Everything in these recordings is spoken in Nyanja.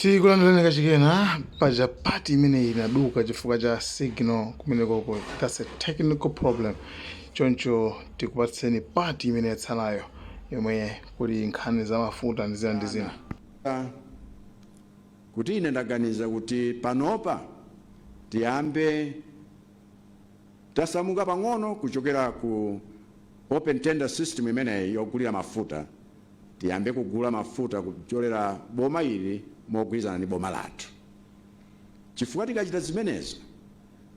Tikulandirani kachikena paja pati imene inaduka chifukwa cha signal kumenekoko. That's a technical problem. Choncho tikupatseni pati imene yatsalayo yomwe kuli nkhani za mafuta ndi zina ndi zina. Kuti ine ndaganiza kuti panopa tiyambe tasamuka pang'ono kuchokera ku open tender system imeneyi yogulira mafuta, tiyambe kugula mafuta kuchokera boma ili mogwirizana ndi boma lathu. Chifukwa tikachita zimenezo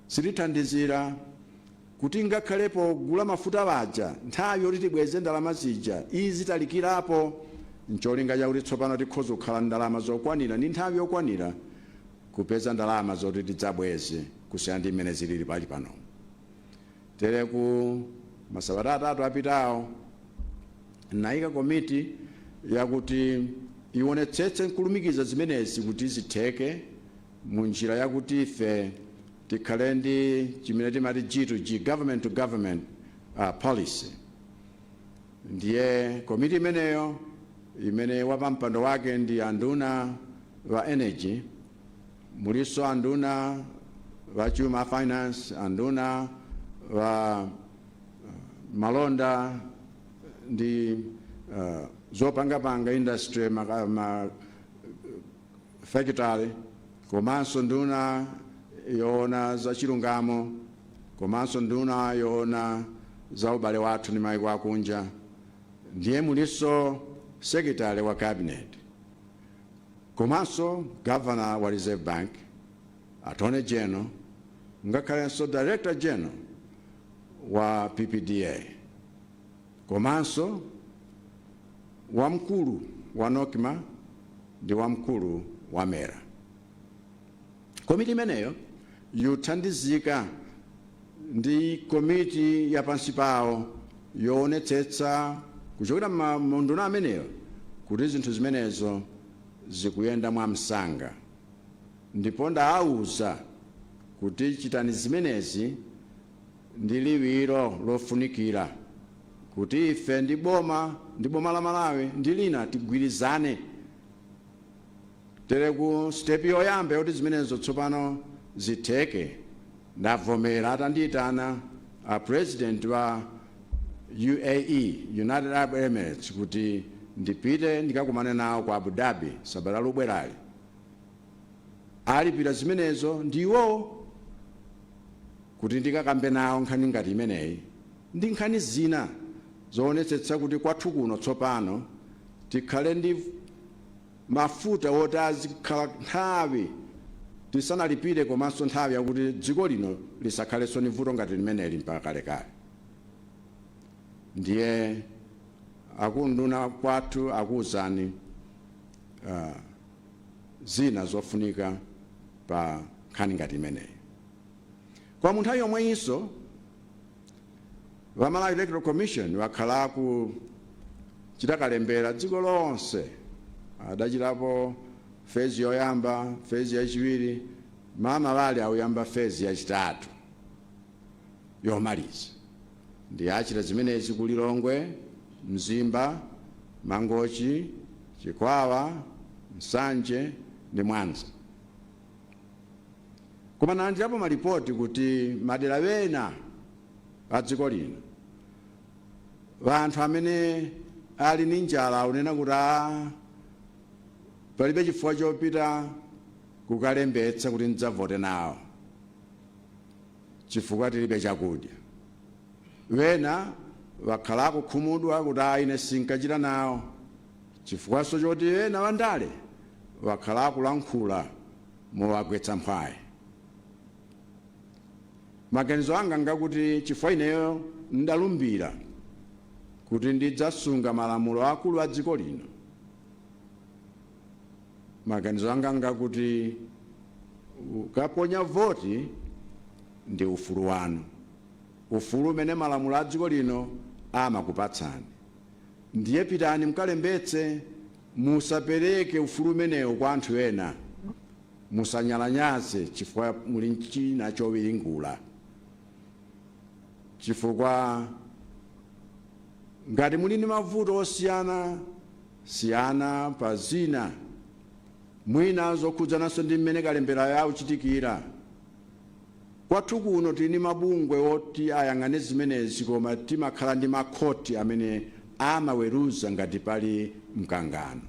sitithandizira kuti ngakhalepo gula mafuta waja nthawi yoti tibweze ndalama zija izi talikirapo ncholinga chakuti tsopano tikhoza kukhala ndalama zokwanira ndi nthawi yokwanira kupeza ndalama zoti tidzabweze kusiyana ndi mmene zilili pali pano. Tere ku masabata atatu apitawo naika komiti yakuti ionetsetse nkulumikiza zimenezi kuti zitheke mu njira yakuti ife tikhale ndi chimene timati G2G, government to government policy. Ndiye komiti imeneyo imene wapampando wake ndi anduna wa energy, muliso anduna wa chuma finance, anduna wa malonda ndi zopangapanga industry factory, komanso nduna yoona za chilungamo, komanso nduna yoona za ubale wathu ndi maiko akunja, ndiye muliso secretary wa cabinet, komanso governor wa Reserve Bank, attorney general, ngakhalenso director general wa PPDA, komanso wamkulu wa NOCMA ndi wamkulu wa MERA. Komiti imeneyo yothandizika ndi komiti ya pansi pawo yoonetsetsa kuchokera munduna ameneyo kuti zinthu zimenezo zikuyenda mwamsanga, ndipo ndaawuza kuti chitani zimenezi ndi liwiro lofunikira kuti ife ndi boma la Malawi ndi lina tigwirizane. Tere ku step yoyamba yoti zimenezo tsopano zitheke, ndavomera atandiyitana president wa UAE, United Arab Emirates, kuti ndipite ndikakumane nawo ku Abu Dhabi sabata lobwerali. Alipira zimenezo ndiwo kuti ndikakambe nawo nkhani ngati imeneyi ndi nkhani zina zoonetsetsa kuti kwathu kuno tsopano tikhale ndi mafuta woti azikhala nthawi tisanalipire, komanso nthawi yakuti dziko lino lisakhalenso ndi vuto ngati limeneli mpaka kalekale. Ndiye akunduna kwathu akuwuzani zina zofunika pa nkhani ngati imeneyi. Kwa munthawi yomweyinso Malawi Electoral Commission wakhala chitakalembera dziko lonse, adachitapo phase yoyamba, phase yachiwiri, Malawi akuyamba phase yachitatu yomaliza. Ndi achita zimenezi ku Lilongwe, Mzimba, Mangochi, Chikwawa, Msanje ndi Mwanza. Koma nalandirapo malipoti kuti madera wena a dziko lino vanthu amene ali ndi njala unena kuti palibe chifukwa chopita kukalembetsa kuti ndidzavote nawo chifukwa tilibe chakudya. Wena wakhala kukhumudwa kuti ine sinkachita nawo chifukwaso choti wena wandale wakhala kulankhula mowagwetsa mphwayi. Maganizo anga ngakuti chifukwa ineyo ndalumbira kuti ndidzasunga malamulo akulu a dziko lino, maganizo anga ngakuti ukaponya voti ndi ufulu wanu, ufulu umene malamulo a dziko lino amakupatsani. Ndiye pitani mkalembetse, musapereke ufulu umenewo kwa anthu ena, musanyalanyaze chifukwa muli nchina chowiringula. Chifukwa ngati muli ndi mavuto osiyana siyana pa zina mwina zokhudzananso ndi mmene kalembera yauchitikira. Kwathu kuno tili mabungwe oti ayang'ane zimenezi, koma timakhala ndi makhoti amene amaweruza ngati pali mkangano.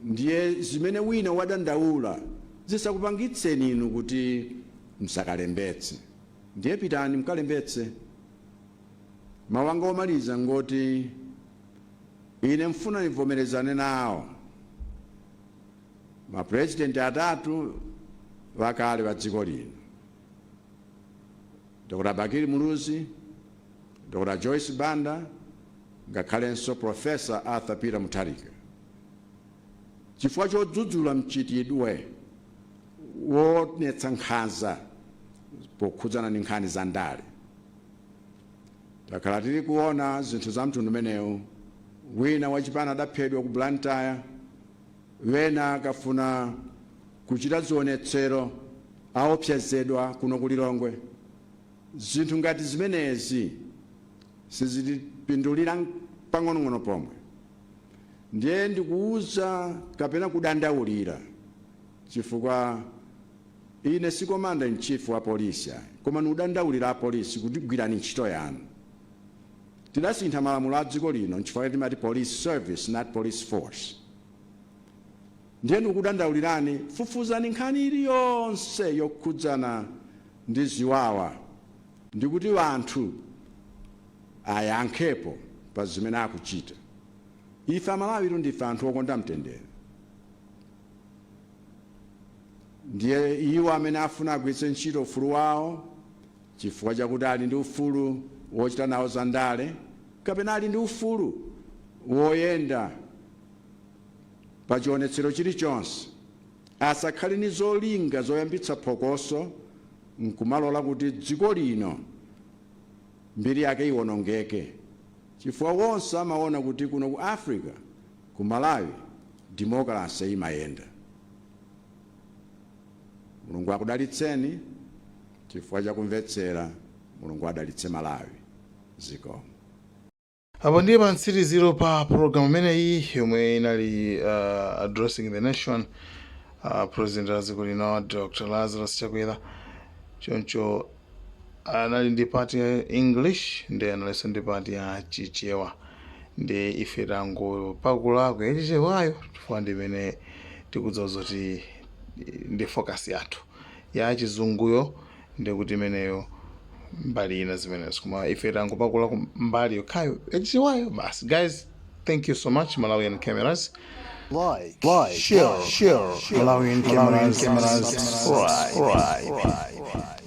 Ndiye zimene wina wadandaula zisakupangitseni inu kuti msakalembetse. Ndiye pitani mkalembetse. Mawu anga omaliza ngoti ine mfuna nivomerezane nawo mapresidenti atatu wakale wa dziko lino, Dr. Bakiri Muluzi, Dr. Joyce Banda, ngakhalenso Professor Arthur Peter Mutharika, chifukwa chodzudzula mchitidwe wonetsa nkhanza pokhudzana ndi nkhani za ndale. Takhala tili kuona zinthu za mtundu umenewu, wina wachipani adaphedwa ku Blantyre, wena akafuna kuchita zionetsero aopsezedwa kuno ku Lilongwe. Zinthu ngati zimenezi sizitipindulira pang'onong'ono pomwe. Ndiye ndikuuza kapena kudandaulira, chifukwa ine si commander in chief wa polisi, koma nudandaulira a polisi kuti gwirani ntchito yanu. Tidasintha malamulo a dziko lino nchifukwa timati police service, not police force. Ndiye ndikudandaulirani, fufuzani nkhani iliyonse yokhudzana ndi ziwawa, ndikuti wanthu ayankhepo pa zimene akuchita. Ife Amalawi ndife anthu okonda mtendere. Ndiye iwo amene afuna agwiritse ntchito ufulu wawo chifukwa chakuti ali ndi ufulu wochita nawo za ndale, kapena ali ndi ufulu woyenda pa chionetsero chilichonse, asakhale ndi zolinga zoyambitsa phokoso nkumalola kuti dziko lino mbiri yake iwonongeke, chifukwa wonse amaona kuti kuno ku Africa, ku Malawi, democracy imayenda. Mulungu akudalitseni chifukwa chakumvetsera. Mulungu adalitse Malawi. Zikomo. Apo ndiye pa mtsiriziro pa program imeneyi yomwe inali addressing the nation, president wa dziko lino Dr. Lazarus Chakwera. Choncho anali ndi part ya English, ndi analinso ndi part ya Chichewa. Ndi ife tango pakulako ya Chichewayo chifukwa ndi imene tikudza zoti ndi focus yathu. Ya Chizunguyo ndi kuti imeneyo mbali ina zimenezo, koma ife tango pakulako mbali yokhayo ya Chichewayo basi. Guys, thank you so much. Malawian Cameras, like, share, Malawian Cameras, right.